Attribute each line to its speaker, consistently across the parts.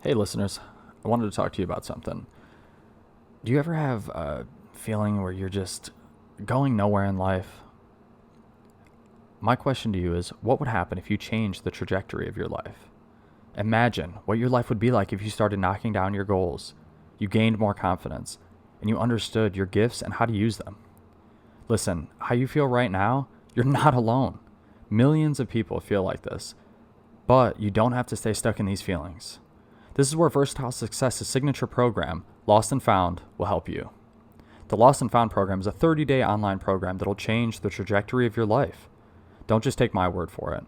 Speaker 1: Hey listeners, I wanted to talk to you about something. Do you ever have a feeling where you're just going nowhere in life? My question to you is, what would happen if you changed the trajectory of your life? Imagine what your life would be like if you started knocking down your goals, you gained more confidence, and you understood your gifts and how to use them. Listen, how you feel right now, you're not alone. Millions of people feel like this, but you don't have to stay stuck in these feelings. This is where Versatile Success's signature program, Lost and Found, will help you. The Lost and Found program is a 30-day online program that'll change the trajectory of your life. Don't just take my word for it.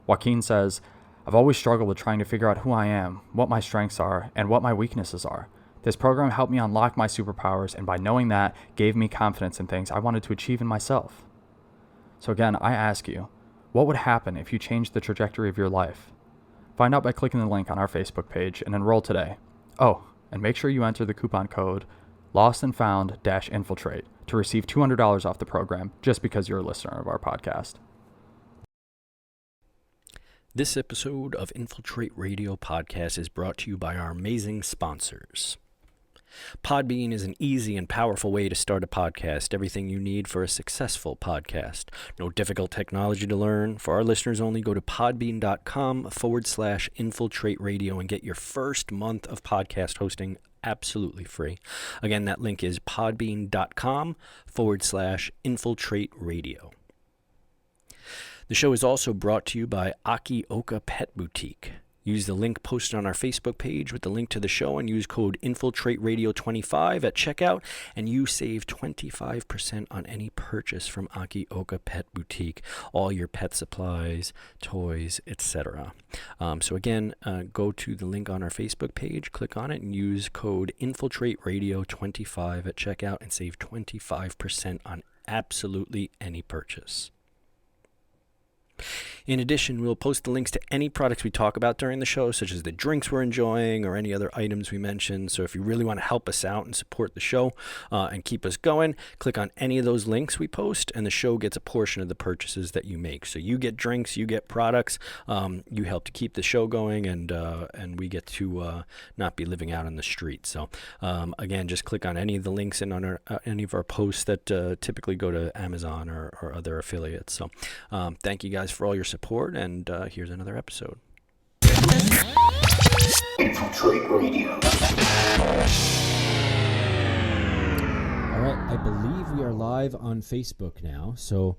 Speaker 1: Joaquin says, I've always struggled with trying to figure out who I am, what my strengths are, and what my weaknesses are. This program helped me unlock my superpowers, and by knowing that, gave me confidence in things I wanted to achieve in myself. So again, I ask you, what would happen if you changed the trajectory of your life? Find out by clicking the link on our Facebook page and enroll today. Oh, and make sure you enter the coupon code LostandFound-Infiltrate to receive $200 off the program just because you're a listener of our podcast.
Speaker 2: This episode of Infiltrate Radio Podcast is brought to you by our amazing sponsors. Podbean is an easy and powerful way to start a podcast. Everything you need for a successful podcast. No difficult technology to learn. For our listeners only, go to podbean.com/infiltrate radio and get your first month of podcast hosting absolutely free. Again, that link is podbean.com/infiltrate radio. The show is also brought to you by Akioka Pet Boutique. Use the link posted on our Facebook page with the link to the show and use code InfiltrateRadio25 at checkout, and you save 25% on any purchase from Akioka Pet Boutique. All your pet supplies, toys, etc. So again, go to the link on our Facebook page, click on it, and use code InfiltrateRadio25 at checkout and save 25% on absolutely any purchase. In addition, we'll post the links to any products we talk about during the show, such as the drinks we're enjoying or any other items we mentioned. So if you really want to help us out and support the show and keep us going, click on any of those links we post, and the show gets a portion of the purchases that you make. So you get drinks, you get products, you help to keep the show going, and we get to not be living out on the street. So again, just click on any of the links in on any of our posts that typically go to Amazon or other affiliates. So thank you guys for all your support, and here's another episode.
Speaker 3: Infiltrate Radio.
Speaker 4: All right, I believe we are live on Facebook now. So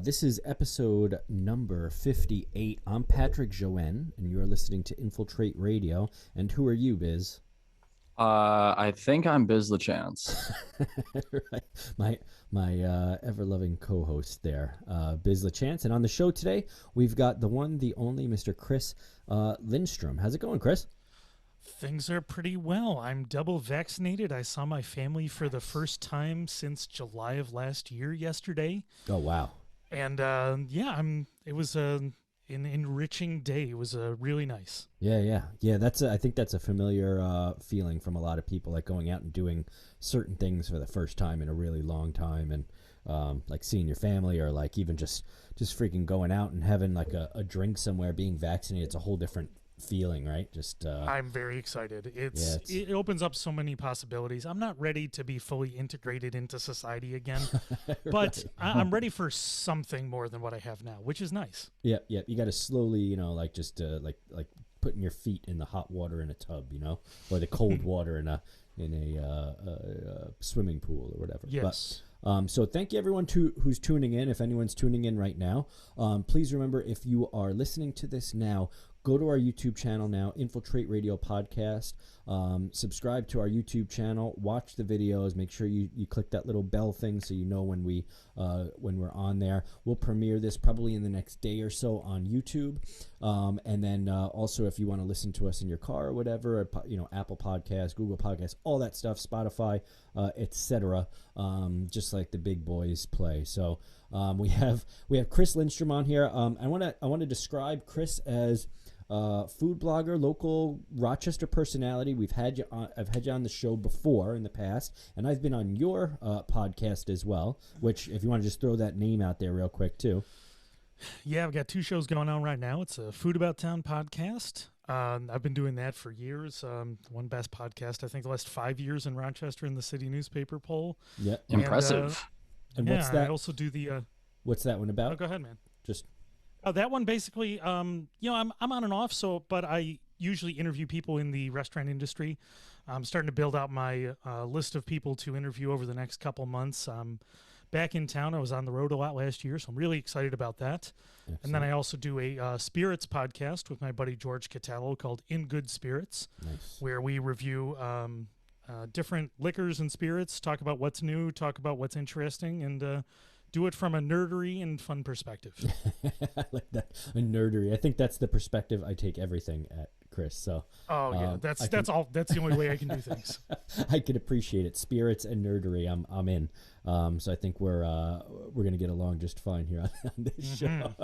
Speaker 4: this is episode number 58. I'm Patrick Joanne, and you are listening to Infiltrate Radio. And who are you, Biz?
Speaker 1: I think I'm Biz LaChance.
Speaker 4: Right. My ever-loving co-host there, Biz LaChance. And on the show today, we've got the one, the only Mr. Chris Lindstrom. How's it going, Chris?
Speaker 5: Things are pretty well. I'm double vaccinated. I saw my family for the first time since July of last year yesterday.
Speaker 4: Oh, wow.
Speaker 5: And it was an enriching day. It was really nice.
Speaker 4: Yeah. I think that's a familiar feeling from a lot of people, like going out and doing certain things for the first time in a really long time, and like seeing your family, or like even just freaking going out and having like a drink somewhere, being vaccinated. It's a whole different feeling, right?
Speaker 5: I'm very excited. It opens up so many possibilities. I'm not ready to be fully integrated into society again, but I'm ready for something more than what I have now, which is nice.
Speaker 4: Yeah. You got to slowly, like putting your feet in the hot water in a tub, or the cold water in a swimming pool or whatever.
Speaker 5: Yes.
Speaker 4: So thank you everyone who's tuning in. If anyone's tuning in right now, please remember, if you are listening to this now, go to our YouTube channel now, Infiltrate Radio Podcast. Subscribe to our YouTube channel. Watch the videos. Make sure you click that little bell thing so you know when we're on there. We'll premiere this probably in the next day or so on YouTube. And then also, if you want to listen to us in your car or whatever, Apple Podcasts, Google Podcasts, all that stuff, Spotify, etc. Just like the big boys play. So we have Chris Lindstrom on here. I want to describe Chris as food blogger, local Rochester personality. I've had you on the show before in the past, and I've been on your podcast as well, which, if you want to just throw that name out there real quick too.
Speaker 5: Yeah, I've got two shows going on right now. It's a Food About Town podcast. I've been doing that for years. One best podcast, I think, the last 5 years in Rochester in the city newspaper poll.
Speaker 4: Yeah.
Speaker 1: Impressive.
Speaker 4: And
Speaker 5: yeah,
Speaker 4: what's that?
Speaker 5: I also do the.
Speaker 4: What's that one about?
Speaker 5: Oh, go ahead, man.
Speaker 4: Just.
Speaker 5: That one basically, I'm on and off. But I usually interview people in the restaurant industry. I'm starting to build out my list of people to interview over the next couple months. Back in town. I was on the road a lot last year, so I'm really excited about that. Excellent. And then I also do a spirits podcast with my buddy George Catallo called In Good Spirits, where we review different liquors and spirits, talk about what's new, talk about what's interesting, and do it from a nerdery and fun perspective.
Speaker 4: I like that, a nerdery. I think that's the perspective I take everything at, Chris. So
Speaker 5: that's the only way I can do things.
Speaker 4: I could appreciate it. Spirits and nerdery, I'm in. So I think we're gonna get along just fine here on this show,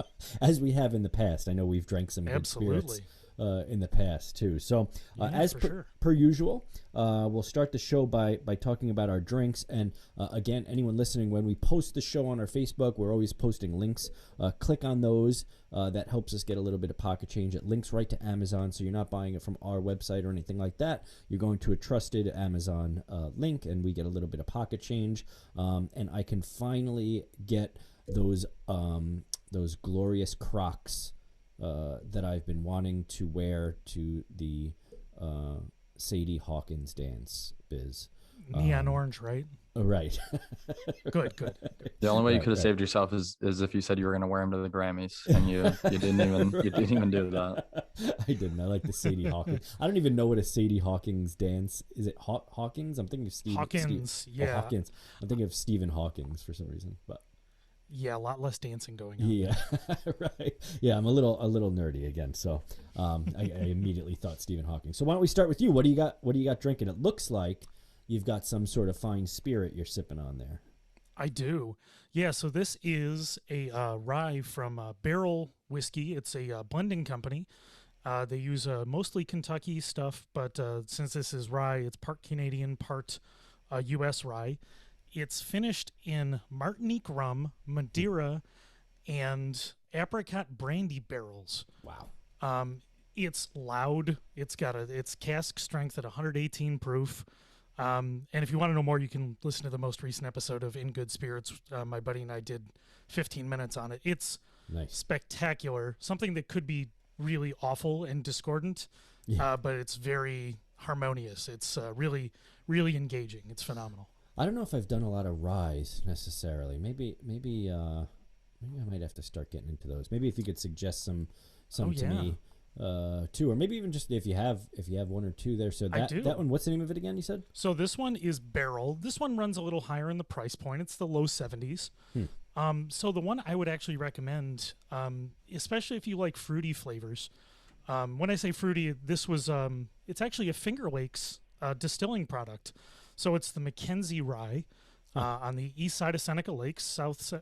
Speaker 4: as we have in the past. I know we've drank some good spirits in the past too. So as per usual, we'll start the show by talking about our drinks. And again, anyone listening, when we post the show on our Facebook, we're always posting links. Click on those. That helps us get a little bit of pocket change. It links right to Amazon, so you're not buying it from our website or anything like that. You're going to a trusted Amazon link, and we get a little bit of pocket change. And I can finally get those glorious Crocs that I've been wanting to wear to the Sadie Hawkins dance biz.
Speaker 5: Neon orange, right?
Speaker 4: Right.
Speaker 5: Good.
Speaker 1: The only way you could have saved yourself is if you said you were going to wear them to the Grammys, and you didn't even do that.
Speaker 4: I didn't. I like the Sadie Hawkins. I don't even know what a Sadie Hawkins dance is. It Hawkins? I'm thinking of
Speaker 5: Hawkins. Yeah.
Speaker 4: Hawkins. I'm thinking of Stephen Hawkins for some reason, but.
Speaker 5: Yeah, a lot less dancing going on.
Speaker 4: Yeah, right. Yeah, I'm a little nerdy again, so I immediately thought Stephen Hawking. So why don't we start with you? What do you got drinking? It looks like you've got some sort of fine spirit you're sipping on there.
Speaker 5: I do. Yeah, so this is a rye from Barrel Whiskey. It's a blending company. They use mostly Kentucky stuff, but since this is rye, it's part Canadian, part U.S. rye. It's finished in Martinique rum, Madeira, and apricot brandy barrels.
Speaker 4: Wow.
Speaker 5: It's loud. It's cask strength at 118 proof. And if you want to know more, you can listen to the most recent episode of In Good Spirits. My buddy and I did 15 minutes on it. It's spectacular. Something that could be really awful and discordant, but it's very harmonious. It's really, really engaging. It's phenomenal.
Speaker 4: I don't know if I've done a lot of ryes necessarily. Maybe I might have to start getting into those. Maybe if you could suggest some to me too, or maybe even just if you have one or two there. So that one, what's the name of it again? You said.
Speaker 5: So this one is Barrel. This one runs a little higher in the price point. It's the low 70s. So the one I would actually recommend, especially if you like fruity flavors. When I say fruity, this was it's actually a Finger Lakes distilling product. So it's the Mackenzie rye on the east side of Seneca Lake, south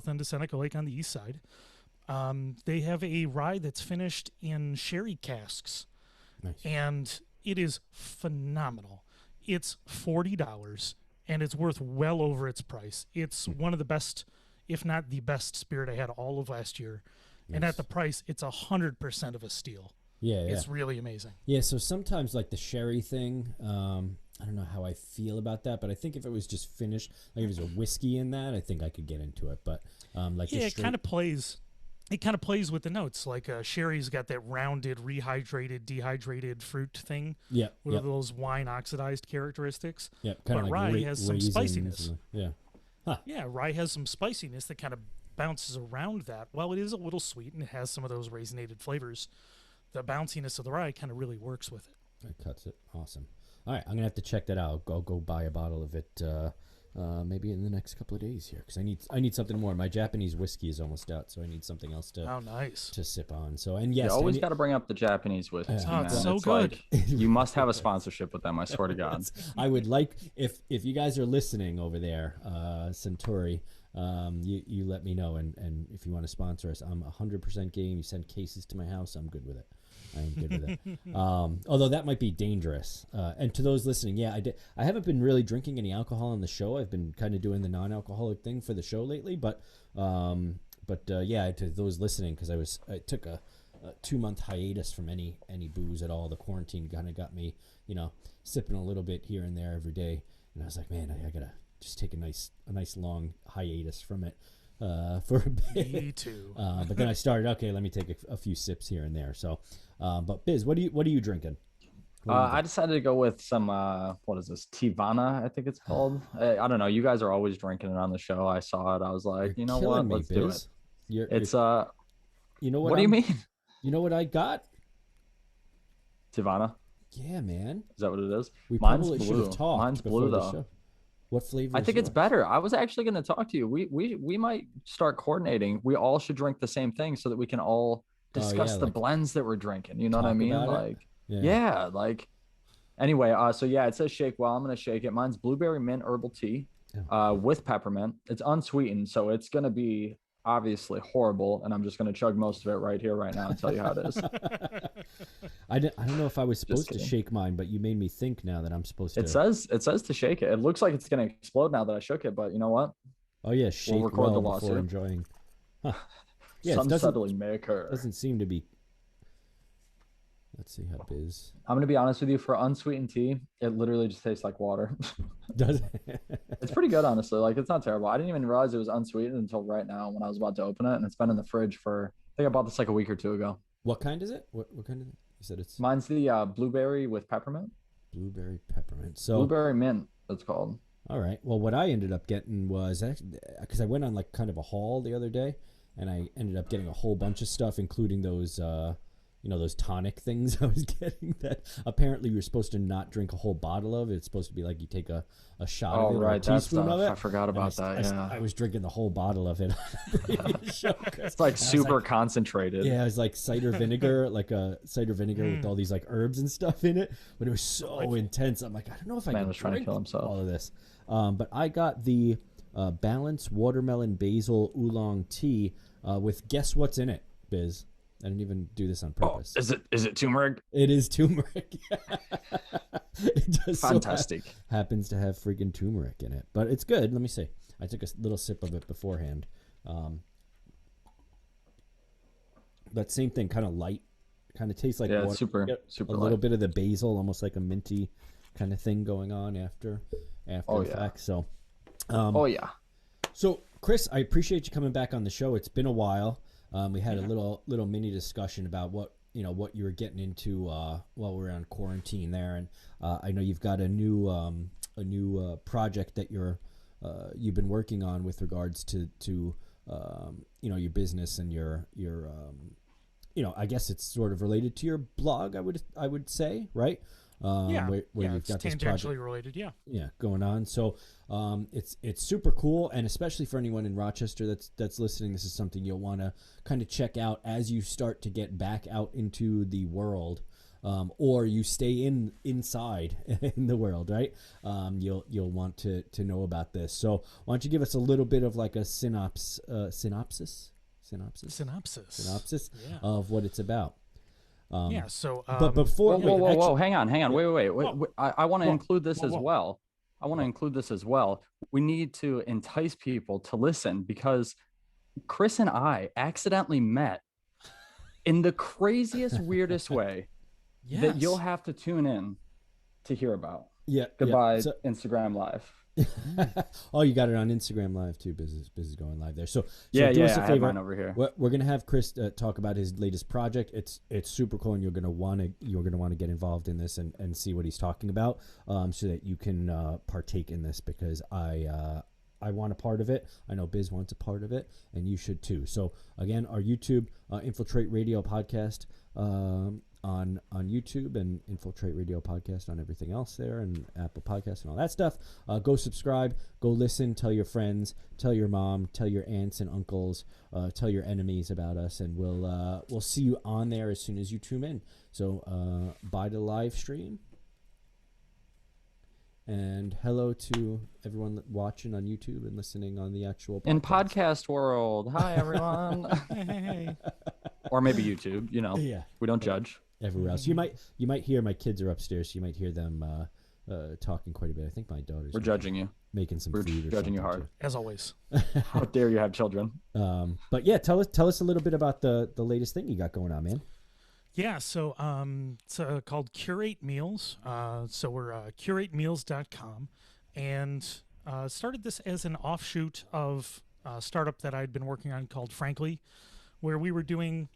Speaker 5: end of Seneca Lake on the east side. They have a rye that's finished in sherry casks, and it is phenomenal. It's $40, and it's worth well over its price. It's one of the best, if not the best, spirit I had all of last year. And at the price, it's 100% of a steal.
Speaker 4: Yeah.
Speaker 5: It's really amazing.
Speaker 4: Yeah, so sometimes like the sherry thing, I don't know how I feel about that, but I think if it was just finished, like if there's a whiskey in that, I think I could get into it. But
Speaker 5: it kind of plays. It kind of plays with the notes. Like sherry's got that rounded, rehydrated, dehydrated fruit thing.
Speaker 4: Yeah.
Speaker 5: With those wine oxidized characteristics.
Speaker 4: Yeah.
Speaker 5: But like rye has some spiciness.
Speaker 4: Huh.
Speaker 5: Yeah, rye has some spiciness that kind of bounces around that. While it is a little sweet and it has some of those raisinated flavors, the bounciness of the rye kind of really works with it.
Speaker 4: That cuts it. Awesome. All right, I'm gonna have to check that out. I'll go buy a bottle of it maybe in the next couple of days here because I need something more. My Japanese whiskey is almost out, so I need something else to sip on. So
Speaker 1: you always got to bring up the Japanese whiskey.
Speaker 5: It's so good.
Speaker 1: You must have a sponsorship with them. I swear to God.
Speaker 4: I would like if you guys are listening over there, Centauri. You let me know, and if you want to sponsor us, I'm 100% game. You send cases to my house, I'm good with it. I'm good with it. Although that might be dangerous. And to those listening, I haven't been really drinking any alcohol on the show. I've been kind of doing the non-alcoholic thing for the show lately. But to those listening, because I took a 2-month hiatus from any booze at all. The quarantine kind of got me, sipping a little bit here and there every day, and I was like, man, I gotta just take a nice long hiatus from it for a bit.
Speaker 5: Me too.
Speaker 4: But then I started. Okay, let me take a few sips here and there. So, but Biz, what are you drinking?
Speaker 1: I decided to go with some what is this, Tivana, I think it's called. I don't know, you guys are always drinking it on the show. I saw it, I was like, you know what, let's do it. It's
Speaker 4: you know
Speaker 1: what do you mean?
Speaker 4: You know what I got?
Speaker 1: Tivana.
Speaker 4: Yeah, man.
Speaker 1: Is that what it is?
Speaker 4: Mine's
Speaker 1: blue.
Speaker 4: Should have talked.
Speaker 1: Mine's blue though.
Speaker 4: Show. What flavor?
Speaker 1: I think it's better. I was actually going to talk to you. We might start coordinating. We all should drink the same thing so that we can all discuss the blends that we're drinking. You know what I mean? Like, yeah, like. Anyway, so yeah, it says shake well. I'm gonna shake it. Mine's blueberry mint herbal tea, with peppermint. It's unsweetened, so it's gonna be obviously horrible, and I'm just gonna chug most of it right here, right now, and tell you how it is.
Speaker 4: I don't know if I was supposed to shake mine, but you made me think now that I'm supposed to.
Speaker 1: It says to shake it. It looks like it's gonna explode now that I shook it, but you know what?
Speaker 4: Oh yeah, shake
Speaker 1: we'll record
Speaker 4: well
Speaker 1: the lawsuit.
Speaker 4: before enjoying. Huh. Yeah,
Speaker 1: some settling may occur.
Speaker 4: Doesn't seem to be. Let's see how Biz.
Speaker 1: I'm gonna be honest with you. For unsweetened tea, it literally just tastes like water.
Speaker 4: Does it?
Speaker 1: It's pretty good, honestly. Like, it's not terrible. I didn't even realize it was unsweetened until right now when I was about to open it, and it's been in the fridge for. I think I bought this like a week or two ago.
Speaker 4: What kind is it? What kind is it? You said it's.
Speaker 1: Mine's the blueberry with peppermint.
Speaker 4: Blueberry peppermint. So
Speaker 1: blueberry mint. That's called.
Speaker 4: All right. Well, what I ended up getting was because I went on like kind of a haul the other day, and I ended up getting a whole bunch of stuff, including those. Those tonic things I was getting that apparently you're supposed to not drink a whole bottle of. It's supposed to be like you take a shot of it or a teaspoon of it.
Speaker 1: I forgot about that.
Speaker 4: I was drinking the whole bottle of it.
Speaker 1: It's like super concentrated.
Speaker 4: Yeah, it was like cider vinegar, with all these like herbs and stuff in it. But it was so intense. I'm like, I don't know if I can drink all of this. But I got the Balance Watermelon Basil Oolong Tea with guess what's in it, Biz? I didn't even do this on purpose.
Speaker 1: Oh, is it turmeric?
Speaker 4: It is turmeric. It does
Speaker 1: fantastic.
Speaker 4: Happens to have freaking turmeric in it, but it's good. Let me see. I took a little sip of it beforehand. That same thing, kind of light, kind of tastes like water.
Speaker 1: It's super
Speaker 4: a little bit of the basil, almost like a minty kind of thing going on after effects. So, So, Chris, I appreciate you coming back on the show. It's been a while. We had a little mini discussion about what you were getting into while we were on quarantine there, and I know you've got a new project that you've been working on with regards to your business and your I guess it's sort of related to your blog. I would say, right? Where you've got this
Speaker 5: tangentially related,
Speaker 4: going on. So it's super cool, and especially for anyone in Rochester that's listening, this is something you'll want to kind of check out as you start to get back out into the world, or you stay inside in the world, right? You'll want to know about this. So why don't you give us a little bit of like a synopsis of what it's about.
Speaker 1: But before, whoa, hang on, wait. I want to include this as well. We need to entice people to listen because Chris and I accidentally met in the craziest, weirdest way that you'll have to tune in to hear about.
Speaker 4: Yeah.
Speaker 1: Goodbye, Instagram Live.
Speaker 4: Oh, you got it on Instagram Live too. Business is going live there. So
Speaker 1: do us a favor.
Speaker 4: I have mine over here. We're gonna have Chris talk about his latest project. It's super cool, and you're gonna want to get involved in this and see what he's talking about, so that you can partake in this because I want a part of it. I know Biz wants a part of it, and you should too. So again, our YouTube Infiltrate Radio podcast. On YouTube and Infiltrate Radio Podcast on everything else there and Apple Podcasts and all that stuff. Go subscribe, go listen, tell your friends, tell your mom, tell your aunts and uncles, tell your enemies about us, and we'll see you on there as soon as you tune in. So bye to the live stream. And hello to everyone watching on YouTube and listening on the actual podcast.
Speaker 1: In podcast world. Hi, everyone.
Speaker 5: Hey.
Speaker 1: Or maybe YouTube, we don't judge.
Speaker 4: Everywhere else. You might hear my kids are upstairs, so you might hear them talking quite a bit. I think my daughter's
Speaker 1: judging you.
Speaker 4: Making some
Speaker 1: We're
Speaker 4: food.
Speaker 1: Judging you hard.
Speaker 4: Too.
Speaker 5: As always.
Speaker 1: How dare you have children.
Speaker 4: But yeah, tell us a little bit about the latest thing you got going on, man.
Speaker 5: Yeah, so it's called Curate Meals. So we're curatemeals.com, and started this as an offshoot of a startup that I'd been working on called Frankly, where we were doing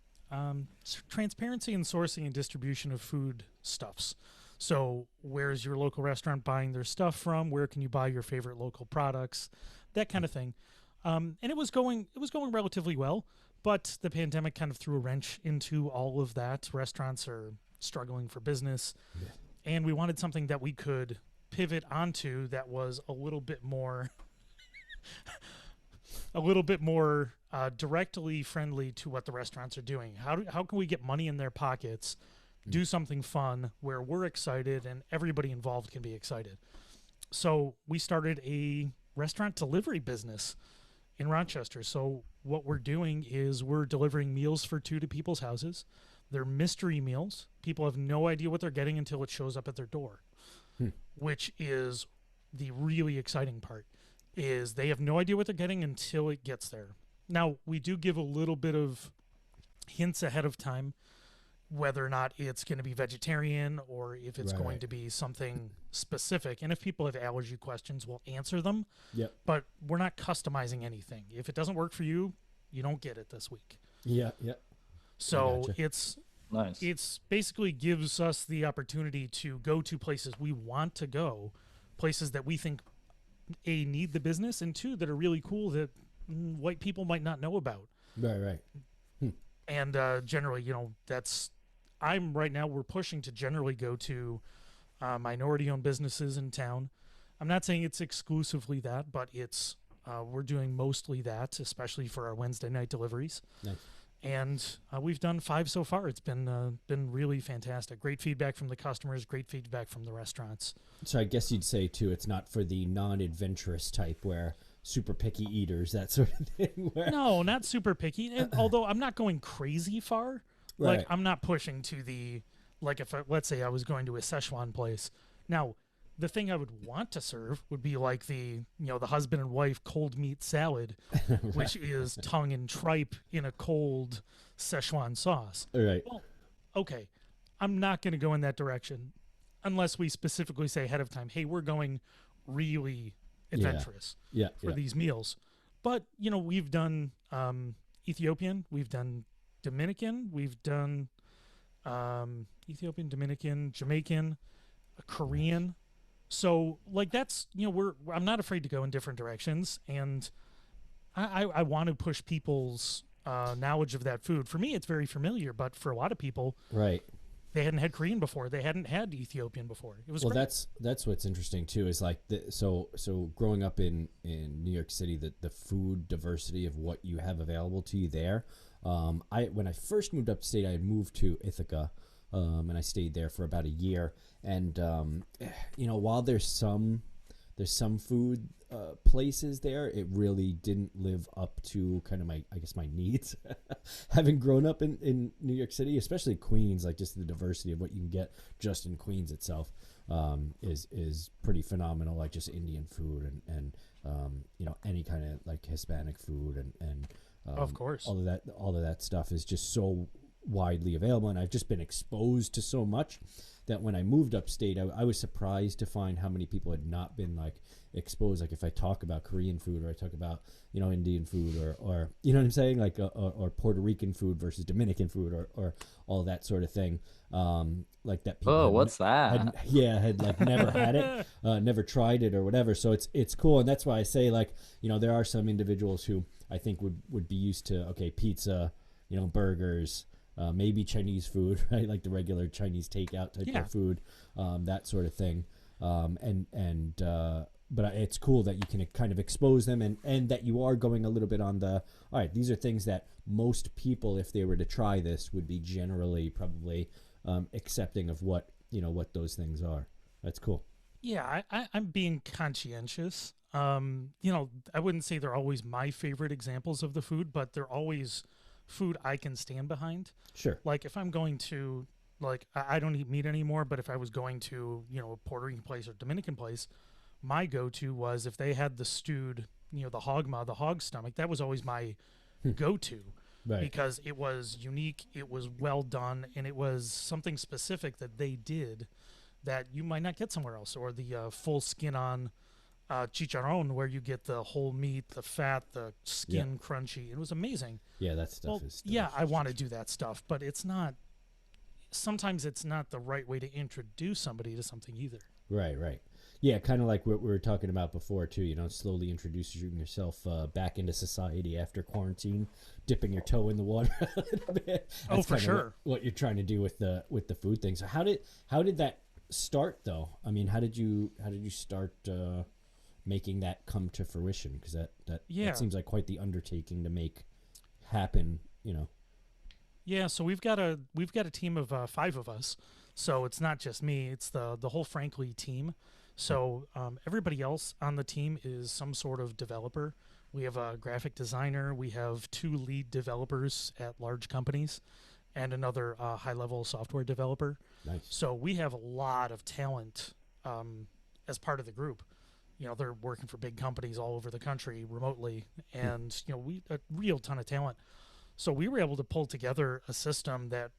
Speaker 5: transparency and sourcing and distribution of food stuffs. So where's your local restaurant buying their stuff from? Where can you buy your favorite local products? That kind of thing. And it was going relatively well. But the pandemic kind of threw a wrench into all of that. Restaurants are struggling for business. Yeah. And we wanted something that we could pivot onto that was a little bit more directly friendly to what the restaurants are doing. How can we get money in their pockets, do something fun where we're excited and everybody involved can be excited? So we started a restaurant delivery business in Rochester. So what we're doing is we're delivering meals for 2 to people's houses. They're mystery meals. People have no idea what they're getting until it shows up at their door, which is the really exciting part, is they have no idea what they're getting until it gets there. Now, we do give a little bit of hints ahead of time, whether or not it's going to be vegetarian or if it's going to be something specific. And if people have allergy questions, we'll answer them. Yep. But we're not customizing anything. If it doesn't work for you, you don't get it this week.
Speaker 4: Yeah, yeah.
Speaker 5: So it's basically gives us the opportunity to go to places we want to go, places that we think, A, need the business, and 2, that are really cool that white people might not know about.
Speaker 4: Right.
Speaker 5: And generally, we're pushing to generally go to minority-owned businesses in town. I'm not saying it's exclusively that, but we're doing mostly that, especially for our Wednesday night deliveries. Nice. And we've done 5 so far. It's been really fantastic. Great feedback from the customers, great feedback from the restaurants.
Speaker 4: So I guess you'd say, too, it's not for the non-adventurous type where super picky eaters, that sort of thing.
Speaker 5: No, not super picky. And although I'm not going crazy far. Right. Like, I'm not pushing to let's say I was going to a Szechuan place. Now, the thing I would want to serve would be like the husband and wife cold meat salad, which is tongue and tripe in a cold Szechuan sauce.
Speaker 4: Right.
Speaker 5: Well, okay. I'm not going to go in that direction unless we specifically say ahead of time, hey, we're going really adventurous for these meals. But, we've done Ethiopian, we've done Dominican, we've done Ethiopian, Dominican, Jamaican, Korean. So that's, I'm not afraid to go in different directions, and I want to push people's knowledge of that food. For me, it's very familiar, but for a lot of people,
Speaker 4: right,
Speaker 5: they hadn't had Korean before. They hadn't had Ethiopian before. It was great.
Speaker 4: That's what's interesting too. Is so growing up in New York City, the food diversity of what you have available to you there. When I first moved upstate, I had moved to Ithaca, and I stayed there for about a year. And while there's some food places there, it really didn't live up to kind of my needs. Having grown up in New York City, especially Queens, like just the diversity of what you can get just in Queens itself is pretty phenomenal. Like just Indian food and any kind of like Hispanic food and
Speaker 5: of course
Speaker 4: all of that stuff is just so widely available, and I've just been exposed to so much that when I moved upstate, I was surprised to find how many people had not been like exposed. Like if I talk about Korean food or I talk about Indian food or you know what I'm saying, like or Puerto Rican food versus Dominican food or all that sort of thing, like that.
Speaker 1: Oh, what's that?
Speaker 4: Had like never had it, never tried it or whatever. So it's cool, and that's why I say like there are some individuals who I think would be used to pizza, burgers. Maybe Chinese food, right? Like the regular Chinese takeout type of food, that sort of thing. But it's cool that you can kind of expose them and that you are going a little bit on all right, these are things that most people, if they were to try this, would be generally probably accepting of what those things are. That's cool.
Speaker 5: Yeah, I'm being conscientious. I wouldn't say they're always my favorite examples of the food, but they're always food I can stand behind.
Speaker 4: Sure.
Speaker 5: Like if I'm going to, I don't eat meat anymore, but if I was going to, a Puerto Rican place or Dominican place, my go-to was if they had the stewed, the hog stomach, that was always my go-to.
Speaker 4: Right.
Speaker 5: Because it was unique, it was well done, and it was something specific that they did that you might not get somewhere else. Or the full skin on chicharron, where you get the whole meat, the fat, the skin crunchy. It was amazing.
Speaker 4: Yeah, that stuff is delicious.
Speaker 5: Yeah, I want to do that stuff, but it's not. Sometimes it's not the right way to introduce somebody to something either.
Speaker 4: Right, right. Yeah, kind of like what we were talking about before too. Slowly introducing yourself back into society after quarantine, dipping your toe in the water a little bit. That's
Speaker 5: for sure.
Speaker 4: What you're trying to do with the food thing. So how did that start though? I mean, how did you start making that come to fruition? Because that seems like quite the undertaking to make happen.
Speaker 5: Yeah, so we've got a team of 5 of us. So it's not just me; it's the whole Frankly team. So everybody else on the team is some sort of developer. We have a graphic designer. We have 2 lead developers at large companies, and another high-level software developer.
Speaker 4: Nice.
Speaker 5: So we have a lot of talent as part of the group. They're working for big companies all over the country remotely, and we a real ton of talent. So we were able to pull together a system that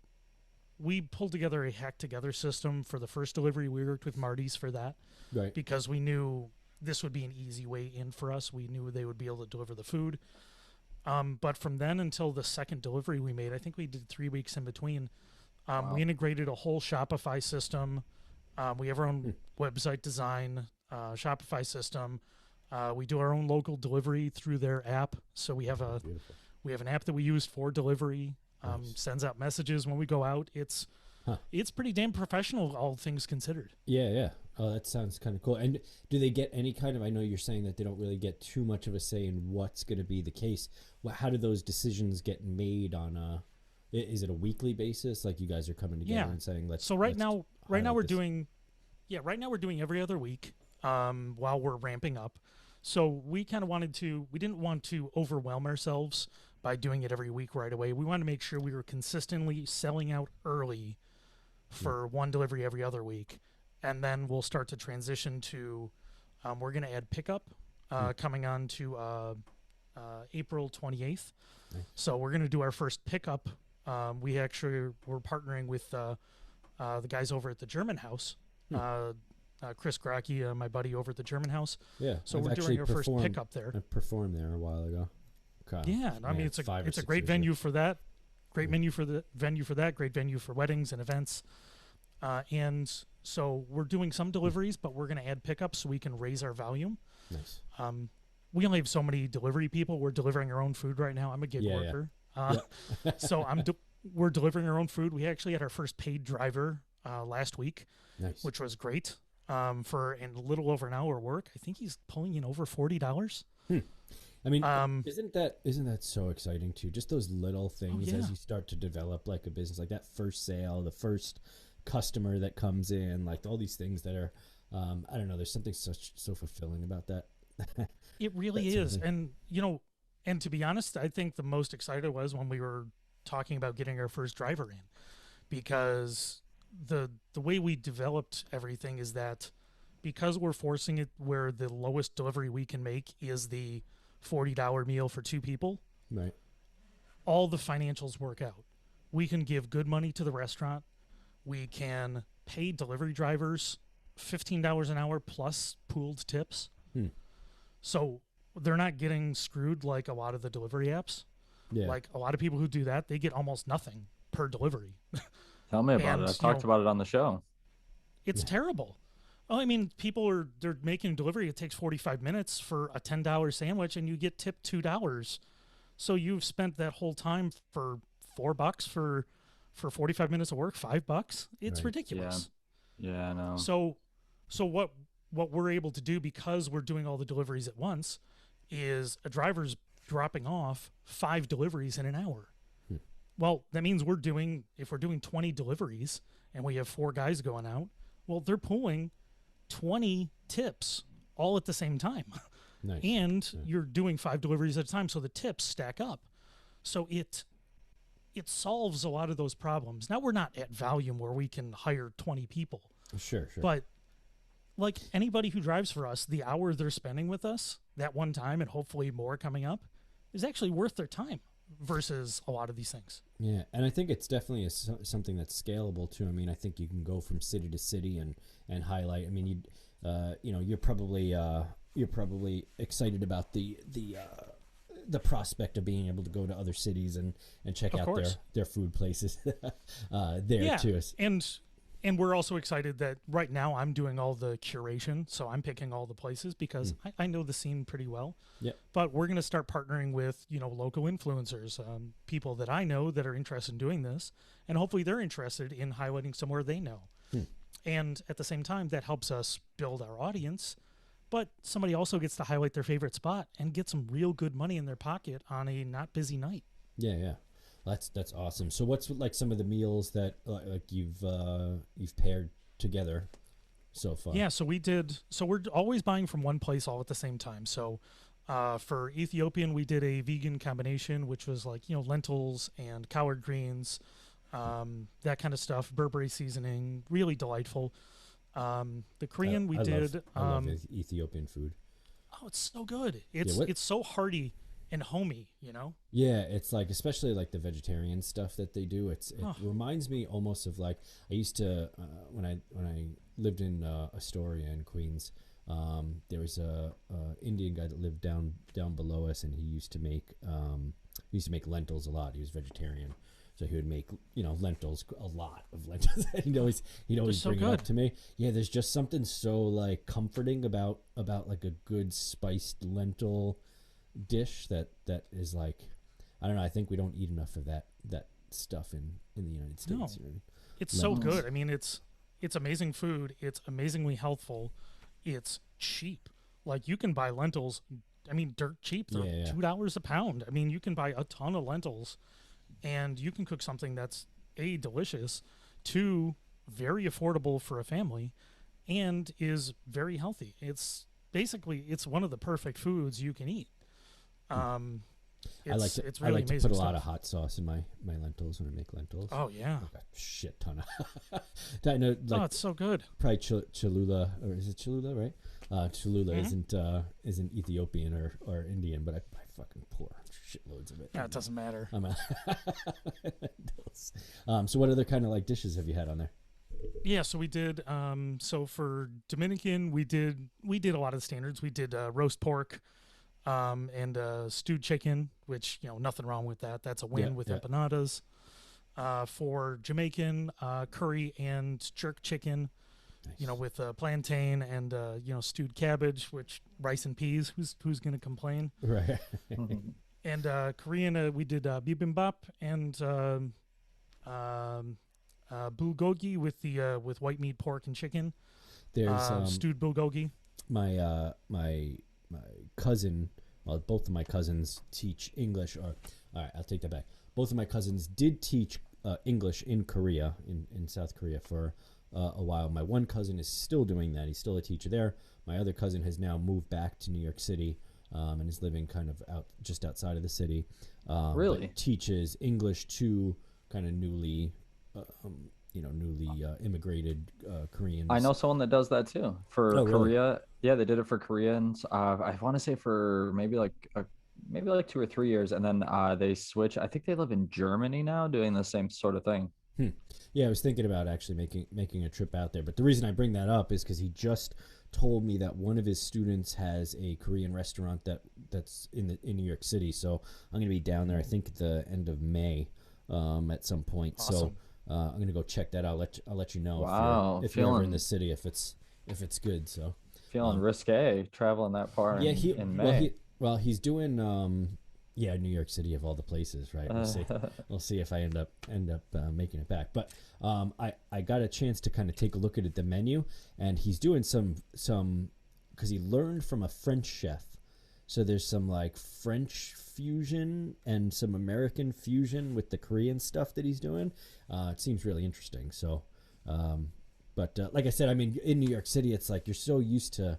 Speaker 5: we pulled together a hack together system for the first delivery. We worked with Marty's for that,
Speaker 4: right?
Speaker 5: Because we knew this would be an easy way in for us. We knew they would be able to deliver the food. But from then until the second delivery we made, I think we did 3 weeks in between.
Speaker 1: Wow.
Speaker 5: We integrated a whole Shopify system. We have our own website design, Shopify system. We do our own local delivery through their app. So we have an app that we use for delivery.
Speaker 4: Nice.
Speaker 5: Sends out messages when we go out. It's pretty damn professional, all things considered.
Speaker 4: Yeah. Oh, that sounds kind of cool. And do they get any kind of? I know you're saying that they don't really get too much of a say in what's going to be the case. How do those decisions get made on a? Is it a weekly basis? Like you guys are coming together and saying, "Let's."
Speaker 5: So right now we're
Speaker 4: this.
Speaker 5: doing every other week while we're ramping up. So we kind of we didn't want to overwhelm ourselves by doing it every week right away. We wanted to make sure we were consistently selling out early for one delivery every other week. And then we'll start to transition to, we're going to add pickup coming on to April 28th.
Speaker 4: Nice.
Speaker 5: So we're going to do our first pickup. We're partnering with the guys over at the German House. Chris Graki, my buddy over at the German House.
Speaker 4: Yeah.
Speaker 5: So we're doing our first pickup there.
Speaker 4: I performed there a while ago.
Speaker 5: Yeah, I mean it's a great venue for that. Great venue for that. Great venue for weddings and events. And so we're doing some deliveries, but we're going to add pickups so we can raise our volume.
Speaker 4: Nice.
Speaker 5: We only have so many delivery people. We're delivering our own food right now. I'm a gig worker. So we're delivering our own food. We actually had our first paid driver last week,
Speaker 4: nice.
Speaker 5: Which was great. For a little over an hour work, I think he's pulling in over $40.
Speaker 4: I mean, isn't that so exciting too? Just those little things as you start to develop like a business, like that first sale, the first customer that comes in, like all these things that are, I don't know. There's something so fulfilling about that.
Speaker 5: It really is, and and to be honest, I think the most excited was when we were talking about getting our first driver in, because the way we developed everything is that because we're forcing it where the lowest delivery we can make is the $40 meal for 2 people,
Speaker 4: right?
Speaker 5: All the financials work out. We can give good money to the restaurant. We can pay delivery drivers $15 an hour plus pooled tips. So they're not getting screwed like a lot of the delivery apps.
Speaker 4: Yeah.
Speaker 5: Like a lot of people who do that, they get almost nothing per delivery.
Speaker 1: Tell me about it. I've talked about it on the show.
Speaker 5: It's terrible. Oh, I mean, they're making delivery. It takes 45 minutes for a $10 sandwich, and you get tipped $2. So you've spent that whole time for $4 for 45 minutes of work, $5. It's ridiculous.
Speaker 1: Yeah, I know.
Speaker 5: So what we're able to do, because we're doing all the deliveries at once, is a driver's dropping off 5 deliveries in an hour. Well, that means if we're doing 20 deliveries and we have 4 guys going out, well, they're pulling 20 tips all at the same time.
Speaker 4: Nice.
Speaker 5: And you're doing 5 deliveries at a time, so the tips stack up. So it solves a lot of those problems. Now we're not at volume where we can hire 20 people.
Speaker 4: Sure.
Speaker 5: But like anybody who drives for us, the hour they're spending with us that one time, and hopefully more coming up, is actually worth their time. versus a lot of these things.
Speaker 4: Yeah, and I think it's definitely something that's scalable too. I mean, I think you can go from city to city and highlight. I mean, you're probably excited about the prospect of being able to go to other cities and check out their food places there too.
Speaker 5: And we're also excited that right now I'm doing all the curation, so I'm picking all the places because I know the scene pretty well.
Speaker 4: Yeah.
Speaker 5: But we're going to start partnering with, local influencers, people that I know that are interested in doing this, and hopefully they're interested in highlighting somewhere they know. And at the same time, that helps us build our audience, but somebody also gets to highlight their favorite spot and get some real good money in their pocket on a not busy night.
Speaker 4: Yeah. That's awesome. So what's like some of the meals that you've paired together so far?
Speaker 5: Yeah, so we're always buying from one place all at the same time. So for Ethiopian, we did a vegan combination, which was like, lentils and collard greens, that kind of stuff, Burberry seasoning, really delightful. The Korean I
Speaker 4: love Ethiopian food.
Speaker 5: Oh, it's so good. It's so hearty and homey,
Speaker 4: Yeah, it's like, especially like the vegetarian stuff that they do. It reminds me almost of like, I used to when I lived in Astoria in Queens. There was a Indian guy that lived down below us, and he used to make lentils a lot. He was vegetarian, so he would make lentils, a lot of lentils. he'd always bring it up to me. Yeah, there's just something so like comforting about like a good spiced lentil dish that is like, I don't know, I think we don't eat enough of that stuff in the United States.
Speaker 5: No. It's so good. I mean, it's amazing food. It's amazingly healthful. It's cheap. Like, you can buy lentils, I mean, dirt cheap. They're $2 a pound. I mean, you can buy a ton of lentils and you can cook something that's delicious, very affordable for a family, and is very healthy. It's one of the perfect foods you can eat.
Speaker 4: I like to put a lot of hot sauce in my lentils when I make lentils.
Speaker 5: Oh yeah,
Speaker 4: like a shit ton of. I know. Like,
Speaker 5: it's so good.
Speaker 4: Probably Cholula, or is it Cholula, right? Cholula isn't Ethiopian or Indian, but I fucking pour shitloads of it.
Speaker 5: Yeah, it doesn't matter.
Speaker 4: So what other kind of like dishes have you had on there?
Speaker 5: Yeah, so we did. So for Dominican, we did a lot of the standards. We did roast pork. And stewed chicken, which, nothing wrong with that. That's a win with empanadas. For Jamaican, curry and jerk chicken, nice. With plantain and, stewed cabbage, which rice and peas. Who's going to complain?
Speaker 4: Right.
Speaker 5: And Korean, we did bibimbap and bulgogi with white meat, pork, and chicken.
Speaker 4: There's
Speaker 5: stewed bulgogi.
Speaker 4: My cousin, well, both of my cousins teach English. All right, I'll take that back. Both of my cousins did teach English in Korea, in South Korea for a while. My one cousin is still doing that. He's still a teacher there. My other cousin has now moved back to New York City and is living kind of just outside of the city.
Speaker 1: Really?
Speaker 4: Teaches English to kind of newly immigrated Koreans.
Speaker 1: I know someone that does that too for Korea.
Speaker 4: Really?
Speaker 1: Yeah, they did it for Koreans. I want to say for maybe like 2 or 3 years, and then they switch. I think they live in Germany now, doing the same sort of thing.
Speaker 4: Yeah, I was thinking about actually making a trip out there, but the reason I bring that up is because he just told me that one of his students has a Korean restaurant that's in New York City. So I'm going to be down there, I think, at the end of May at some point.
Speaker 5: Awesome.
Speaker 4: So I'm going to go check that out. I'll let you know if you're ever in the city, if it's good. So
Speaker 1: feeling risque traveling that far. Yeah, in May.
Speaker 4: He's doing New York City of all the places, right? We'll see if I end up making it back. But I got a chance to kind of take a look at the menu, and he's doing some because he learned from a French chef. So there's some like French fusion and some American fusion with the Korean stuff that he's doing. It seems really interesting. So, but like I said, I mean, in New York City, it's like you're so used to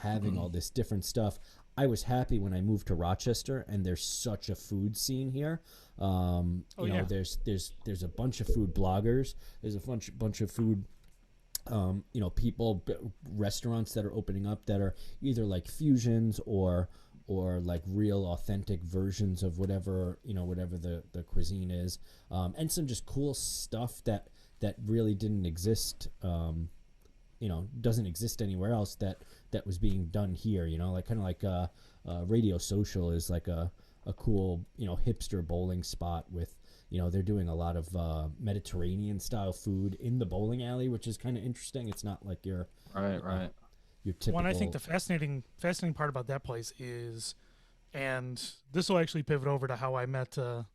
Speaker 4: having all this different stuff. I was happy when I moved to Rochester, and there's such a food scene here. There's a bunch of food bloggers. There's a bunch of food. People, restaurants that are opening up that are either like fusions or or like real authentic versions of whatever the cuisine is, and some just cool stuff that really didn't exist, doesn't exist anywhere else that was being done here. Like kind of like Radio Social is like a cool hipster bowling spot with they're doing a lot of Mediterranean style food in the bowling alley, which is kind of interesting. It's not like your
Speaker 1: right.
Speaker 4: Your typical.
Speaker 5: Well, I think the fascinating part about that place is, and this will actually pivot over to how I met your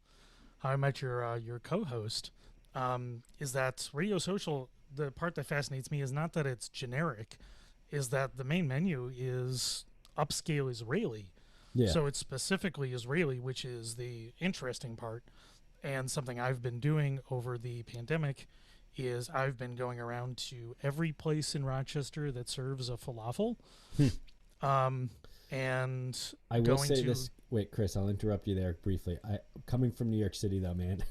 Speaker 5: co-host, is that Radio Social. The part that fascinates me is not that it's generic, is that the main menu is upscale Israeli.
Speaker 4: Yeah.
Speaker 5: So it's specifically Israeli, which is the interesting part. And something I've been doing over the pandemic is I've been going around to every place in Rochester that serves a falafel. And
Speaker 4: I will say this. Wait, Chris, I'll interrupt you there briefly. Coming from New York City, though, man,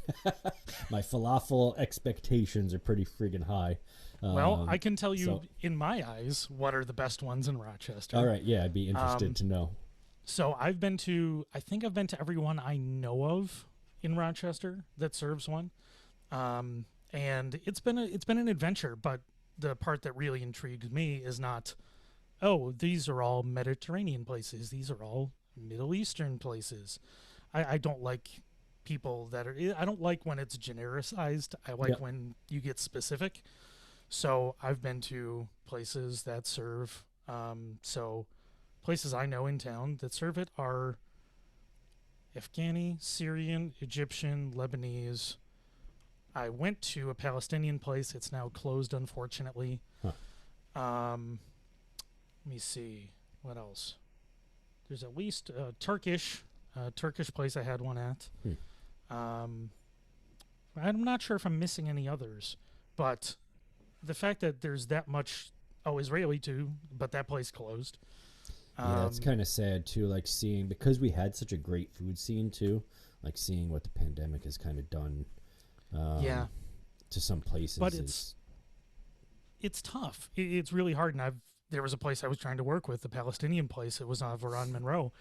Speaker 4: my falafel expectations are pretty friggin' high.
Speaker 5: Well, I can tell you, in my eyes, what are the best ones in Rochester.
Speaker 4: All right, yeah, I'd be interested to know. So
Speaker 5: I think I've been to every one I know of in Rochester that serves one. And it's been an adventure, but the part that really intrigues me is not, oh, these are all Mediterranean places. These are all Middle Eastern places. I don't like people I don't like when it's genericized. I like when you get specific. So I've been to places that serve, places I know in town that serve it are Afghani, Syrian, Egyptian, Lebanese. I went to a Palestinian place. It's now closed, unfortunately. Let me see. What else? There's at least a Turkish place I had one at. I'm not sure if I'm missing any others, but the fact that there's that much, Israeli too, but that place closed.
Speaker 4: Yeah, it's kind of sad too, like seeing, because we had such a great food scene too, like seeing what the pandemic has kind of done to some places.
Speaker 5: But it's tough. It's really hard. And there was a place I was trying to work with, the Palestinian place. It was on Veron Monroe.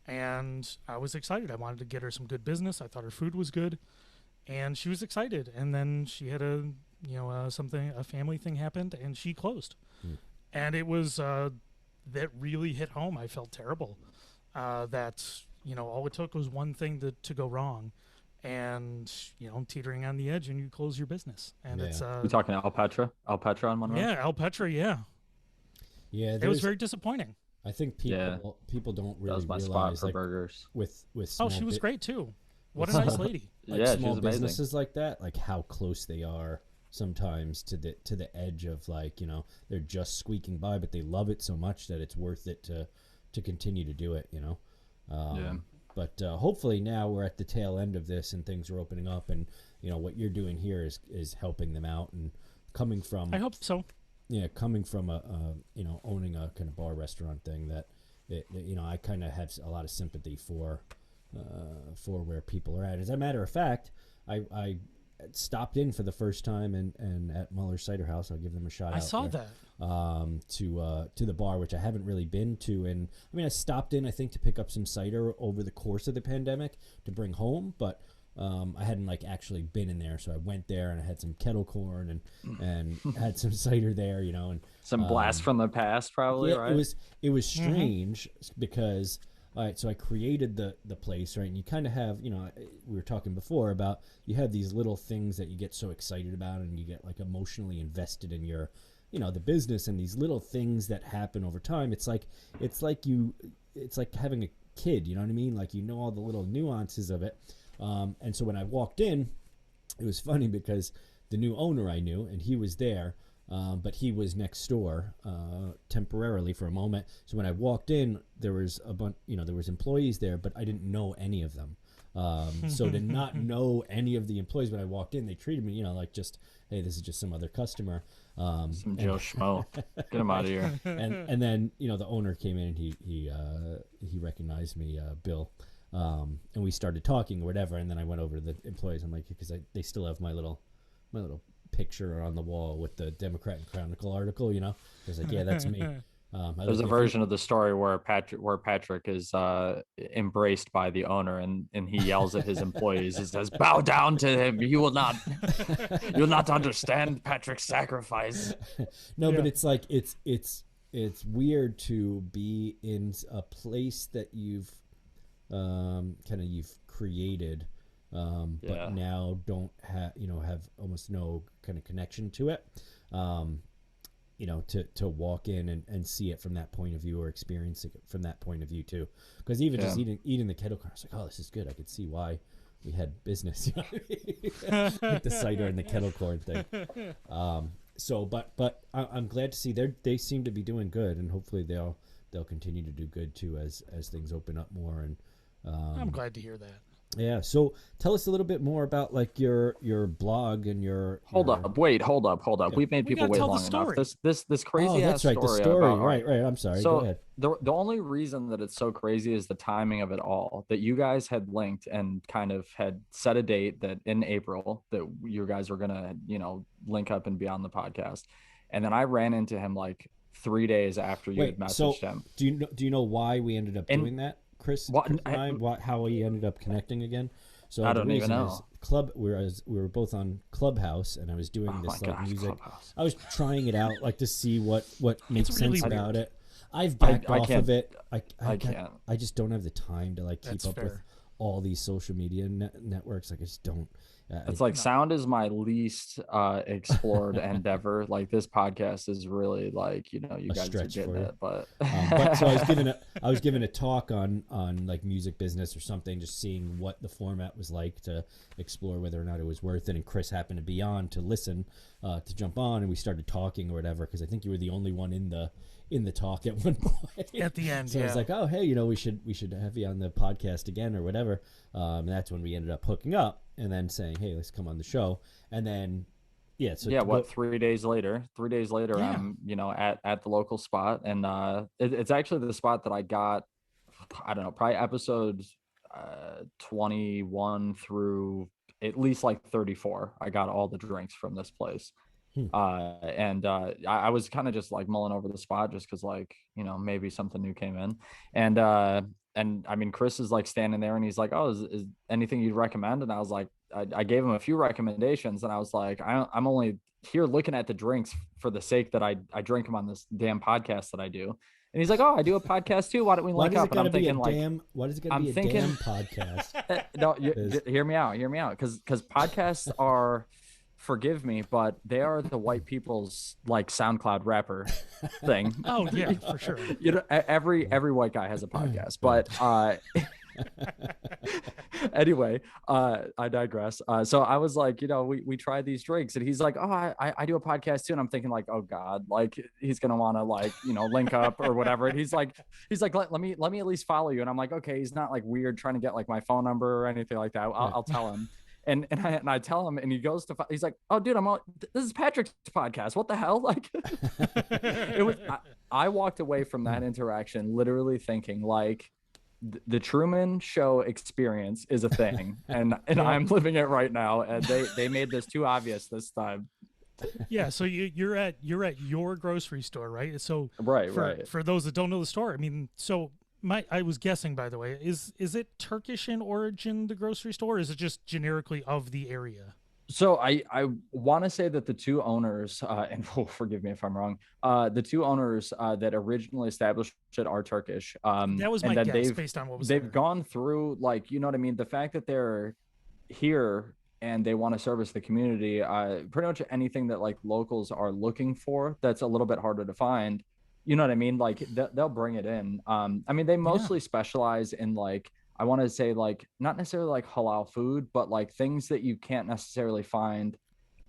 Speaker 5: And I was excited. I wanted to get her some good business. I thought her food was good. And she was excited. And then she had a family thing happened, and she closed. And it was, that really hit home. I felt terrible. That, all it took was one thing to go wrong. And, teetering on the edge, and you close your business. And it's...
Speaker 1: You're talking Al Petra on Monroe?
Speaker 5: Yeah, Al Petra, yeah.
Speaker 4: Yeah,
Speaker 5: it was very disappointing.
Speaker 4: I think people don't really
Speaker 1: that was my
Speaker 4: realize,
Speaker 1: spot for
Speaker 4: like,
Speaker 1: burgers.
Speaker 4: With
Speaker 5: she was great too. What a nice lady.
Speaker 4: Like small businesses like that, like how close they are sometimes to the edge of, like, they're just squeaking by, but they love it so much that it's worth it to continue to do it. But hopefully now we're at the tail end of this and things are opening up, and what you're doing here is helping them out, and coming from,
Speaker 5: I hope so.
Speaker 4: Yeah, coming from owning a kind of bar restaurant thing, that I kind of have a lot of sympathy for where people are at. As a matter of fact, I stopped in for the first time and at Muller's Cider House. I'll give them a shout out.
Speaker 5: I saw that.
Speaker 4: To the bar, which I haven't really been to, and I stopped in, I think, to pick up some cider over the course of the pandemic to bring home, but I hadn't actually been in there, so I went there and I had some kettle corn and had some cider there, and
Speaker 1: some blast from the past, probably. Right?
Speaker 4: It was strange because. All right, so I created the place, right? And you kind of have, we were talking before about, you have these little things that you get so excited about, and you get emotionally invested in your, the business, and these little things that happen over time. It's like having a kid, you know what I mean? All the little nuances of it. And so when I walked in, it was funny because the new owner I knew, and he was there. But he was next door temporarily for a moment. So when I walked in, there was a bunch, there was employees there, but I didn't know any of them. So to not know any of the employees when I walked in, they treated me, just, hey, this is just some other customer.
Speaker 1: Some Joe Schmo. Get him out of here.
Speaker 4: And then, the owner came in and he recognized me, Bill. And we started talking or whatever. And then I went over to the employees. I'm like, because they still have my little picture on the wall with the Democrat and Chronicle article, I was like, yeah, that's me.
Speaker 1: There's a version of the story where Patrick is embraced by the owner, and he yells at his employees. He says, "Bow down to him. You will not understand Patrick's sacrifice."
Speaker 4: No, but it's like it's weird to be in a place that you've you've created, but now don't have almost no kind of connection to it. To walk in and see it from that point of view, or experience it from that point of view too. Because even just eating the kettle corn, I was like, oh, this is good. I could see why we had business. You know what I mean? Like the cider and the kettle corn thing. But I'm glad to see they seem to be doing good, and hopefully they'll continue to do good too as things open up more. And
Speaker 5: I'm glad to hear that.
Speaker 4: Yeah. So tell us a little bit more about like your blog and your.
Speaker 1: Hold up. We've made people wait long enough. This crazy.
Speaker 4: Oh, that's right. The story. Right. I'm sorry.
Speaker 1: So
Speaker 4: go ahead.
Speaker 1: The only reason that it's so crazy is the timing of it all. That you guys had linked and kind of had set a date that in April that you guys were gonna link up and be on the podcast, and then I ran into him like 3 days after you had messaged him.
Speaker 4: Do you know why we ended up doing that? Chris, how we ended up connecting again. So
Speaker 1: I don't even know.
Speaker 4: We were both on Clubhouse, and I was doing this music. Clubhouse. I was trying it out, like to see what makes sense about it. I've backed off of it. I can't. I just don't have the time to keep up with all these social media networks. I just don't.
Speaker 1: It's like sound is my least explored endeavor. Like this podcast is really you guys are getting it, but
Speaker 4: so I was given a talk on like music business or something, just seeing what the format was like to explore whether or not it was worth it. And Chris happened to be on to listen, to jump on, and we started talking or whatever, because I think you were the only one in the talk at one point.
Speaker 5: At the end,
Speaker 4: so I was like, oh hey, we should have you on the podcast again or whatever. And that's when we ended up hooking up. And then saying, "Hey, let's come on the show." And then,
Speaker 1: 3 days later? 3 days later, I'm at the local spot, and it's actually the spot that I got. I don't know, probably episodes 21 through at least 34. I got all the drinks from this place. I was kind of just mulling over the spot just because maybe something new came in, and I mean, Chris is standing there and he's like, oh, is anything you'd recommend? And I was like, I gave him a few recommendations, and I was like, I'm only here looking at the drinks for the sake that I drink them on this damn podcast that I do. And he's like, oh, I do a podcast too. Why don't we link up? And I'm thinking
Speaker 4: why does it gotta be a damn podcast?
Speaker 1: No, hear me out. Because podcasts are, forgive me, but they are the white people's SoundCloud rapper thing.
Speaker 5: Oh yeah, for sure.
Speaker 1: Every white guy has a podcast, but anyway, I digress. So I was like, we tried these drinks, and he's like, oh, I do a podcast too, and I'm thinking oh God, he's gonna want to link up or whatever. And he's like, let me at least follow you. And I'm like, okay, he's not weird trying to get my phone number or anything like that. I'll tell him. And I tell him, and he goes to, he's like, oh dude, this is Patrick's podcast. What the hell? It was, I walked away from that interaction literally thinking the Truman Show experience is a thing, and I'm living it right now. And they made this too obvious this time.
Speaker 5: Yeah. So you're at your grocery store, right? So
Speaker 1: right.
Speaker 5: For those that don't know the store, I mean, so I was guessing, by the way, is it Turkish in origin, the grocery store, or is it just generically of the area?
Speaker 1: So I want to say that the two owners, and forgive me if I'm wrong, the two owners that originally established it are Turkish.
Speaker 5: That was my guess based on what was
Speaker 1: they've gone through, you know what I mean? The fact that they're here and they want to service the community, pretty much anything that locals are looking for that's a little bit harder to find. You know what I mean? They'll bring it in. I mean, they mostly specialize in I want to say not necessarily halal food, but things that you can't necessarily find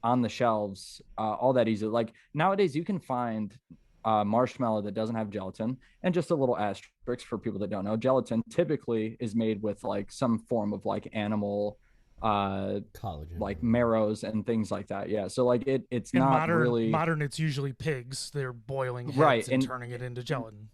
Speaker 1: on the shelves all that easy. Nowadays you can find marshmallow that doesn't have gelatin, and just a little asterisk for people that don't know, gelatin typically is made with some form of animal
Speaker 4: collagen,
Speaker 1: marrows and things like that. Yeah. So it's not
Speaker 5: modern. It's usually pigs. They're boiling heads and turning it into gelatin.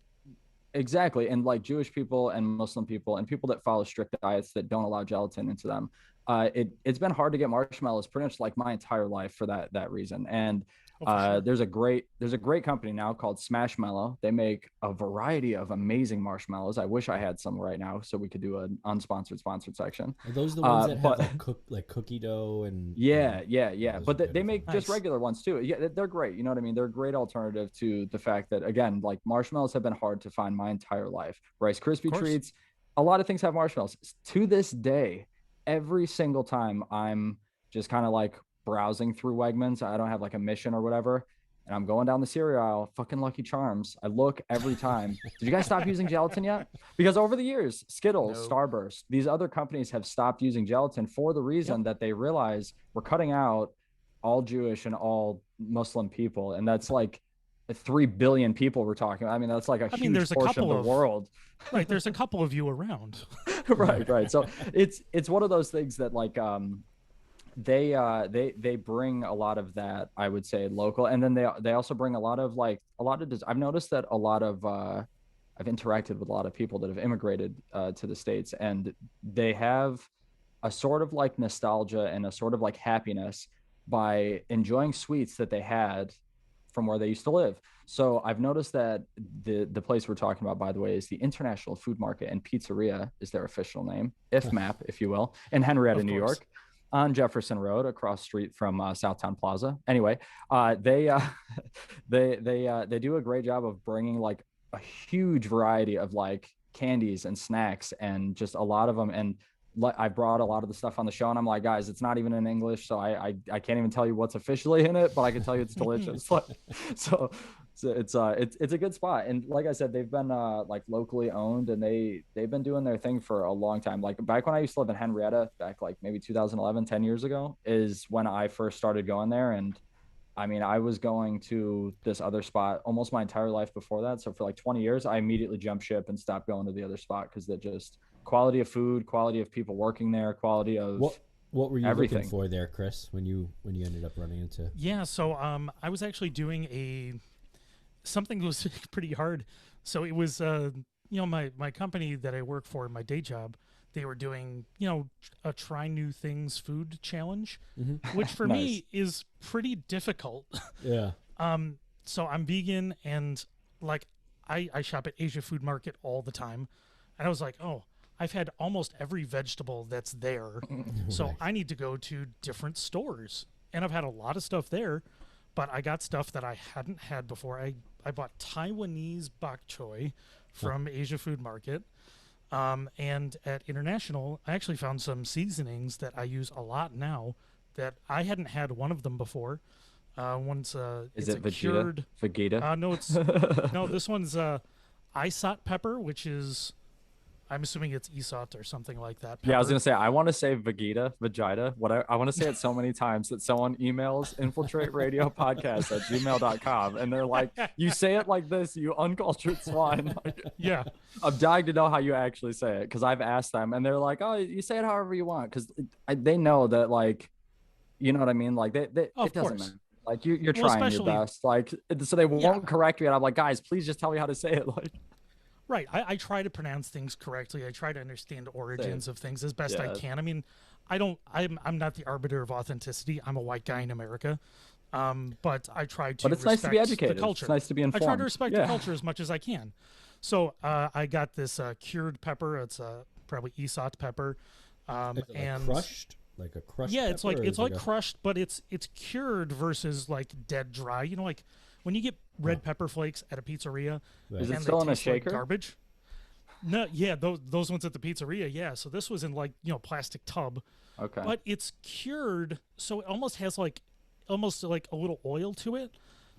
Speaker 1: Exactly. And Jewish people and Muslim people and people that follow strict diets that don't allow gelatin into them, it's been hard to get marshmallows pretty much my entire life for that reason. And
Speaker 5: Sure.
Speaker 1: There's a great company now called Smashmallow. They make a variety of amazing marshmallows. I wish I had some right now so we could do an unsponsored sponsored section.
Speaker 4: Are those the ones that
Speaker 1: but
Speaker 4: have like cookie dough and
Speaker 1: yeah,
Speaker 4: those
Speaker 1: but
Speaker 4: are
Speaker 1: they
Speaker 4: beautiful.
Speaker 1: make just
Speaker 5: Nice.
Speaker 1: regular ones too. Yeah, they're great. You know what I mean? They're a great alternative to the fact that, again, like marshmallows have been hard to find my entire life. Rice
Speaker 5: Of
Speaker 1: Krispie
Speaker 5: course.
Speaker 1: treats, a lot of things have marshmallows. To this day, every single time I'm just kind of like browsing through Wegmans, I don't have like a mission or whatever, and I'm going down the cereal aisle, fucking Lucky Charms. I look every time. Did you guys stop using gelatin yet? Because over the years, Skittles,
Speaker 5: No.
Speaker 1: Starburst, these other companies have stopped using gelatin for the reason
Speaker 5: Yep.
Speaker 1: that they realize we're cutting out all Jewish and all Muslim people. And that's like 3 billion people we're talking about. I mean, that's like a huge
Speaker 5: there's a
Speaker 1: portion of
Speaker 5: couple
Speaker 1: the
Speaker 5: of-
Speaker 1: world.
Speaker 5: Right. There's a couple of you around.
Speaker 1: Right. So it's one of those things that like they bring a lot of that, I would say, local, and then they also bring a lot of I've noticed that a lot of I've interacted with a lot of people that have immigrated to the States, and they have a sort of like nostalgia and a sort of like happiness by enjoying sweets that they had from where they used to live. So I've noticed that the place we're talking about, by the way, is the International Food Market and Pizzeria is their official name, IFMAP, if you will, in Henrietta,
Speaker 5: Of
Speaker 1: New
Speaker 5: course.
Speaker 1: York, on Jefferson Road, across street from Southtown Plaza. Anyway, they they do a great job of bringing like a huge variety of like candies and snacks and just a lot of them. And I brought a lot of the stuff on the show, and I'm like, guys, it's not even in English, so I can't even tell you what's officially in it, but I can tell you it's delicious. Like, so it's a good spot, and like I said, they've been like locally owned, and they've been doing their thing for a long time. Like back when I used to live in Henrietta, back like maybe 2011, 10 years ago, is when I first started going there. And I mean, I was going to this other spot almost my entire life before that. So for like 20 years, I immediately jumped ship and stopped going to the other spot because they're just quality of food, quality of people working there, quality of
Speaker 4: what were you
Speaker 1: everything.
Speaker 4: looking for there, Chris, when you ended up running into?
Speaker 5: Yeah. So I was actually doing something that was pretty hard. So it was my company that I work for, my day job, they were doing, a try new things food challenge, which for
Speaker 1: Nice.
Speaker 5: me is pretty difficult.
Speaker 4: Yeah.
Speaker 5: So I'm vegan, and like I shop at Asia Food Market all the time. And I was like, oh, I've had almost every vegetable that's there. So
Speaker 4: Right.
Speaker 5: I need to go to different stores. And I've had a lot of stuff there, but I got stuff that I hadn't had before. I bought Taiwanese bok choy from Asia Food Market. And at International, I actually found some seasonings that I use a lot now that I hadn't had one of them before. One's
Speaker 1: Is
Speaker 5: it's
Speaker 1: it
Speaker 5: a
Speaker 1: Vegeta?
Speaker 5: cured.
Speaker 1: Vegeta?
Speaker 5: No, it's no. This one's isot pepper, which is, I'm assuming it's isot or something like that.
Speaker 1: Yeah, I was
Speaker 5: pepper.
Speaker 1: gonna say I want to say Vegeta. What I want to say it so many times that someone emails infiltrateradiopodcast@gmail.com, and they're like, "You say it like this, you uncultured swine." Like,
Speaker 5: Yeah,
Speaker 1: I'm dying to know how you actually say it because I've asked them, and they're like, "Oh, you say it however you want," because they know that, like, you know what I mean. Like,
Speaker 5: Of
Speaker 1: it doesn't
Speaker 5: course.
Speaker 1: matter. Like you're
Speaker 5: Well,
Speaker 1: trying your
Speaker 5: especially-
Speaker 1: best. Like, so they won't
Speaker 5: Yeah.
Speaker 1: correct me, and I'm like, guys, please just tell me how to say it. Like,
Speaker 5: right. I try to pronounce things correctly. I try to understand origins of things as best I
Speaker 1: Yeah.
Speaker 5: can. I mean, I'm not the arbiter of authenticity. I'm a white guy in America. But I try to.
Speaker 1: but it's nice to be
Speaker 5: respect
Speaker 1: educated.
Speaker 5: The culture.
Speaker 1: It's nice to be
Speaker 5: I
Speaker 1: informed.
Speaker 5: try to respect the
Speaker 1: Yeah.
Speaker 5: culture as much as I can. So I got this cured pepper. It's probably isot pepper.
Speaker 4: Is it, like,
Speaker 5: And
Speaker 4: crushed, like a crushed.
Speaker 5: yeah, it's like
Speaker 4: pepper, or
Speaker 5: it's
Speaker 4: is it
Speaker 5: like crushed, but it's cured versus like dead dry. You know, like when you get red pepper flakes at a pizzeria,
Speaker 4: Right.
Speaker 1: Is it
Speaker 5: and
Speaker 1: still
Speaker 5: they
Speaker 1: in a
Speaker 5: taste like
Speaker 1: shaker?
Speaker 5: garbage. No, yeah, those ones at the pizzeria, yeah. So this was in like plastic tub,
Speaker 1: Okay.
Speaker 5: but it's cured, so it almost has like a little oil to it.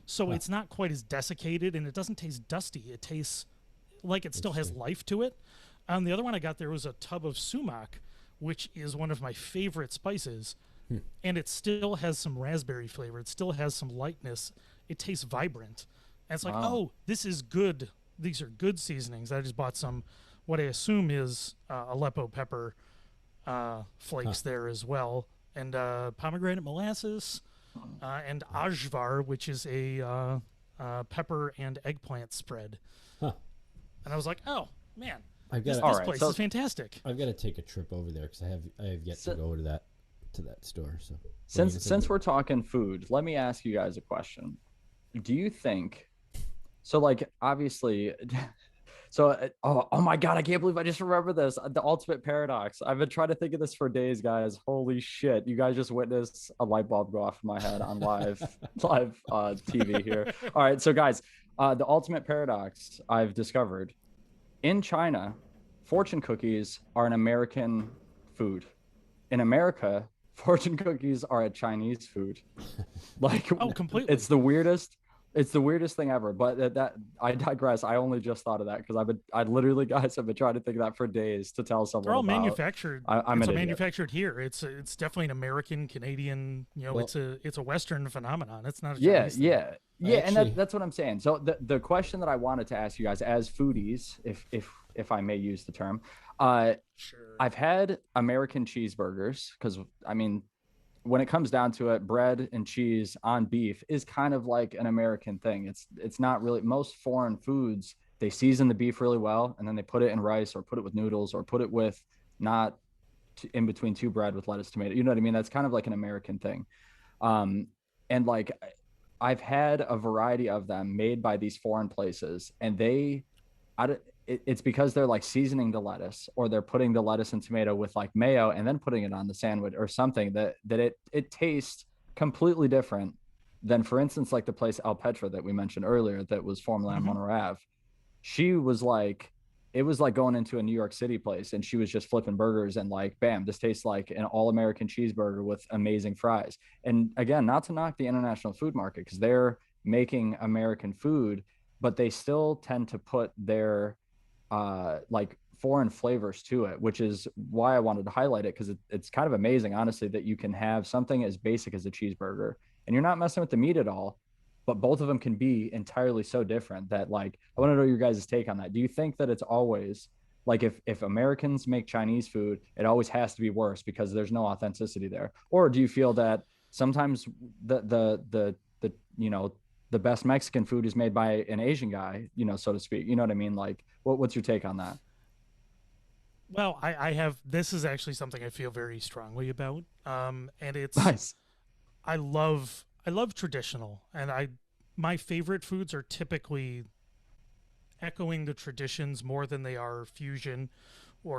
Speaker 5: So it's not quite as desiccated, and it doesn't taste dusty. It tastes like it still has life to it. The other one I got there was a tub of sumac, which is one of my favorite spices, and it still has some raspberry flavor. It still has some lightness. It tastes vibrant, and it's like,
Speaker 1: Wow.
Speaker 5: oh, this is good. These are good seasonings. I just bought some, what I assume is Aleppo pepper flakes there as well, and pomegranate molasses, and ajvar, which is a pepper and eggplant spread.
Speaker 4: Huh.
Speaker 5: And I was like, oh man,
Speaker 4: I've
Speaker 5: this
Speaker 4: got.
Speaker 1: All
Speaker 5: this
Speaker 1: right,
Speaker 5: place
Speaker 1: so-
Speaker 5: is fantastic.
Speaker 4: I've got to take a trip over there because I have yet
Speaker 1: So-
Speaker 4: to go to that. to that store. So
Speaker 1: since we're talking food, let me ask you guys a question. Do you think so? Like, obviously, so oh my god, I can't believe I just remember this. The ultimate paradox. I've been trying to think of this for days, guys. Holy shit! You guys just witnessed a light bulb go off in my head on live TV here. All right, so guys, the ultimate paradox I've discovered in China, fortune cookies are an American food. In America, fortune cookies are a Chinese food. Like,
Speaker 5: completely.
Speaker 1: It's the weirdest thing ever. But that I digress. I only just thought of that because I literally, guys, have been trying to think of that for days to tell someone.
Speaker 5: They're all
Speaker 1: about.
Speaker 5: manufactured.
Speaker 1: I'm
Speaker 5: it's
Speaker 1: an
Speaker 5: manufactured here. It's definitely an American, Canadian. It's a Western phenomenon. It's not a
Speaker 1: Chinese
Speaker 5: thing.
Speaker 1: And that's what I'm saying. So the question that I wanted to ask you guys as foodies, if I may use the term,
Speaker 5: sure.
Speaker 1: I've had American cheeseburgers because I mean, when it comes down to it, bread and cheese on beef is kind of like an American thing. It's not really. Most foreign foods, they season the beef really well and then they put it in rice or put it with noodles or put it with not in between two bread with lettuce, tomato. You know what I mean? That's kind of like an American thing. And like I've had a variety of them made by these foreign places, and it's because they're like seasoning the lettuce, or they're putting the lettuce and tomato with like mayo and then putting it on the sandwich or something that it tastes completely different than, for instance, like the place El Petra that we mentioned earlier that was formerly on Monroe Ave. She was like, it was like going into a New York City place and she was just flipping burgers and like, bam, this tastes like an all-American cheeseburger with amazing fries. And again, not to knock the international food market because they're making American food, but they still tend to put their like foreign flavors to it, which is why I wanted to highlight it, because it's kind of amazing, honestly, that you can have something as basic as a cheeseburger and you're not messing with the meat at all, but both of them can be entirely so different that, like, I want to know your guys' take on that. Do you think that it's always like if Americans make Chinese food, it always has to be worse because there's no authenticity there? Or do you feel that sometimes the the best Mexican food is made by an Asian guy, so to speak? You know what I mean? Like, what's your take on that?
Speaker 5: Well, I have, this is actually something I feel very strongly about. And it's,
Speaker 1: nice.
Speaker 5: I love traditional, and my favorite foods are typically echoing the traditions more than they are fusion